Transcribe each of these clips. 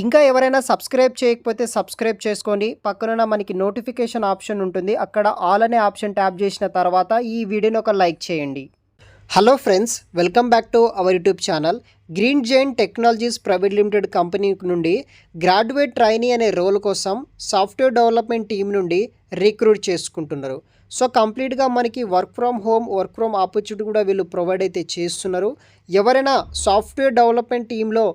ఇంకా ఎవరైనా సబ్స్క్రైబ్ చేయకపోతే సబ్స్క్రైబ్ చేసుకోండి. పక్కనున్న మనకి నోటిఫికేషన్ ఆప్షన్ ఉంటుంది. అక్కడ ఆల్ అనే ఆప్షన్ ట్యాప్ చేసిన తర్వాత ఈ వీడియోని ఒక లైక్ చేయండి. Hello friends, welcome back to our YouTube channel. Green giant technologies private limited company నుండి గ్రాడ్యుయేట్ ట్రైనీ అనే రోల్ కోసం సాఫ్ట్వేర్ డెవలప్మెంట్ టీం నుండి రిక్రూట్ చేసుకుంటున్నారు. సో కంప్లీట్గా మనకి work from home, work from opportunity కూడా వీళ్ళు ప్రొవైడ్ అయితే చేస్తున్నారు. ఎవరైనా సాఫ్ట్వేర్ డెవలప్మెంట్ టీంలో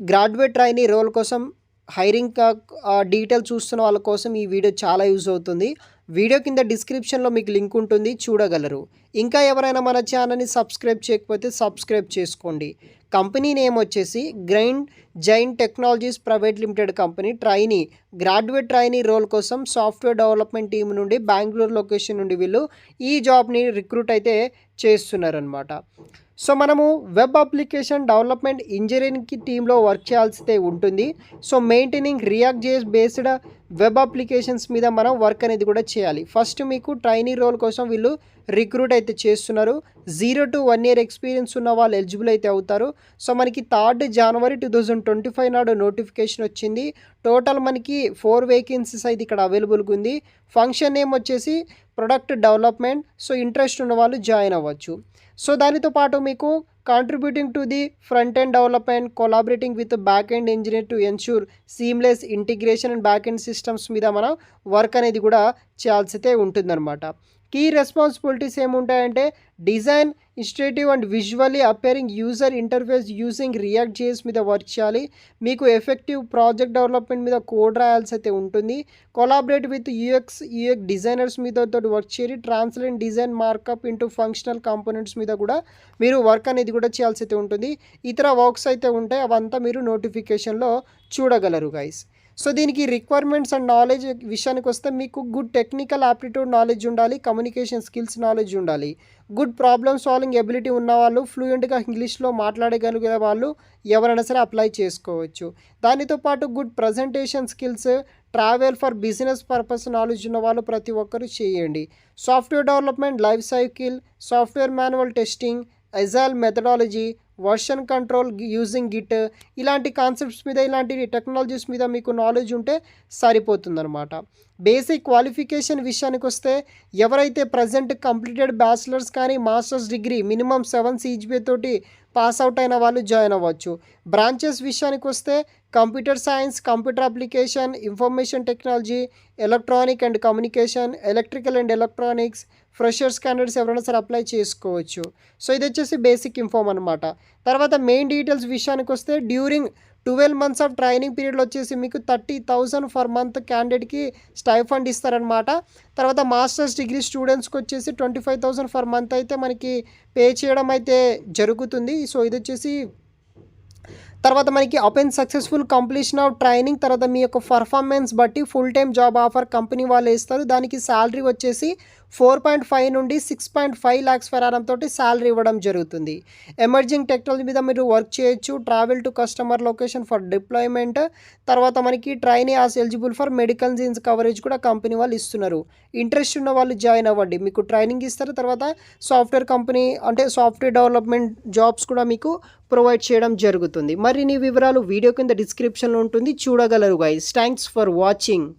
గ్రాడ్యుయేట్ ట్రైనీ రోల్ కోసం హైరింగ్ డీటెయిల్ చూస్తున్న వాళ్ళ కోసం ఈ వీడియో చాలా యూజ్ అవుతుంది. వీడియో కింద డిస్క్రిప్షన్లో మీకు లింక్ ఉంటుంది, చూడగలరు. ఇంకా ఎవరైనా మన ఛానల్ని సబ్స్క్రైబ్ చేయకపోతే సబ్స్క్రైబ్ చేసుకోండి. కంపెనీ నేమ్ వచ్చేసి green giant technologies private limited company graduate trainee role కోసం సాఫ్ట్వేర్ డెవలప్మెంట్ టీం నుండి బెంగళూరు లొకేషన్ నుండి వీళ్ళు ఈ జాబ్ని రిక్రూట్ అయితే చేస్తున్నారనమాట. సో మనము వెబ్ అప్లికేషన్ డెవలప్మెంట్ ఇంజనీరింగ్ టీంలో వర్క్ చేయాల్సి ఉంటుంది. So maintaining react JS based web applications మీద మనం వర్క్ అనేది కూడా చేయాలి. ఫస్ట్ మీకు ట్రైనీ రోల్ కోసం వీళ్ళు రిక్రూట్ అయితే చేస్తున్నారు. 0 to 1 year ఎక్స్పీరియన్స్ ఉన్న వాళ్ళు ఎలిజిబుల్ అయితే అవుతారు. సో మనకి 3rd January 2025 నాడు నోటిఫికేషన్ వచ్చింది. టోటల్ మనకి 4 వేకెన్సీస్ అయితే ఇక్కడ అవైలబుల్గా ఉంది. ఫంక్షన్ నేమ్ వచ్చేసి ప్రొడక్ట్ డెవలప్మెంట్. సో ఇంట్రెస్ట్ ఉన్న వాళ్ళు జాయిన్ అవ్వచ్చు. సో దానితో పాటు మీకు contributing to the front end development, collaborating with back end engineer to ensure seamless integration and back end systems మీద మనం వర్క్ అనేది కూడా చేయాల్సి అయితే ఉంటుందన్నమాట. కీ రెస్పాన్సిబిలిటీస్ ఏముంటాయంటే design intuitive and visually appealing user interface using React JS మీద work చేయాలి. మీకు ఎఫెక్టివ్ ప్రాజెక్ట్ డెవలప్మెంట్ మీద కోడ్ రాయాల్సి అయితే ఉంటుంది. కొలాబరేట్ విత్ యూఎక్స్ డిజైనర్స్ మీద వర్క్ చేయాలి. Translate design markup into functional components మీద కూడా మీరు వర్క్ అనేది కూడా చేయాల్సి అయితే ఉంటుంది. ఇతర వర్క్స్ అయితే ఉంటాయి, అవంతా మీరు నోటిఫికేషన్లో చూడగలరు గైస్. సో దీనికి రిక్వైర్మెంట్స్ అండ్ నాలెడ్జ్ విషయానికి వస్తే మీకు గుడ్ టెక్నికల్ ఆప్టిట్యూడ్ నాలెడ్జ్ ఉండాలి, కమ్యూనికేషన్ స్కిల్స్ నాలెడ్జ్ ఉండాలి, గుడ్ ప్రాబ్లమ్ సాల్వింగ్ ఎబిలిటీ ఉన్నవాళ్ళు, ఫ్లూయెంట్గా ఇంగ్లీష్లో మాట్లాడగలిగే వాళ్ళు ఎవరైనా సరే అప్లై చేసుకోవచ్చు. దానితో పాటు good presentation skills, travel for business purpose knowledge ఉన్న వాళ్ళు ప్రతి ఒక్కరు చేయండి. Software development life cycle, software manual testing, agile methodology, version control using Git, ఇలాంటి కాన్సెప్ట్స్ మీద, ఇలాంటి టెక్నాలజీస్ మీద మీకు నాలెడ్జ్ ఉంటే సరిపోతుందన్నమాట. బేసిక్ క్వాలిఫికేషన్ విషయానికి వస్తే ఎవరైతే ప్రజెంట్ కంప్లీటెడ్ బ్యాచిలర్స్ కానీ మాస్టర్స్ డిగ్రీ మినిమం 7 CGPA తోటి పాస్ అవుట్ అయిన వాళ్ళు జాయిన్ అవ్వచ్చు. బ్రాంచెస్ విషయానికి వస్తే computer science, computer application, information technology, electronic and communication, electrical and electronics, freshers candidates ఎవరైనా సరే అప్లై చేసుకోవచ్చు. సో ఇది వచ్చేసి బేసిక్ ఇన్ఫామ్ అనమాట. తర్వాత మెయిన్ డీటెయిల్స్ విషయానికి వస్తే డ్యూరింగ్ 12 months ఆఫ్ ట్రైనింగ్ పీరియడ్లో వచ్చేసి మీకు 30,000 ఫర్ మంత్ క్యాండిడేట్కి స్టైఫండ్ ఇస్తారనమాట. తర్వాత మాస్టర్స్ డిగ్రీ స్టూడెంట్స్కి వచ్చేసి 25,000 ఫర్ మంత్ అయితే మనకి పే చేయడం అయితే జరుగుతుంది. సో ఇది వచ్చేసి తర్వాత మనకి append successful completion of training తర్వాత మీ యొక్క పర్ఫార్మెన్స్ బట్టి full time job offer company వాళ్ళు ఇస్తారు. దానికి శాలరీ వచ్చేసి 4.5 నుండి 6.5 lakhs per annum తోటి శాలరీ ఇవ్వడం జరుగుతుంది. ఎమర్జింగ్ టెక్నాలజీ మీద మీరు వర్క్ చేయొచ్చు. Travel to customer location for deployment. తర్వాత మనకి trainee as eligible for medical jeans coverage కూడా కంపెనీ వాళ్ళు ఇస్తున్నారు. ఇంట్రెస్ట్ ఉన్న వాళ్ళు జాయిన్ అవ్వండి, మీకు ట్రైనింగ్ ఇస్తారు. తర్వాత సాఫ్ట్వేర్ కంపెనీ అంటే సాఫ్ట్వేర్ డెవలప్మెంట్ జాబ్స్ కూడా మీకు ప్రొవైడ్ చేయడం జరుగుతుంది. మరిన్ని వివరాలు వీడియో కింద డిస్క్రిప్షన్లో ఉంటుంది, చూడగలరు గైస్. Thanks for watching.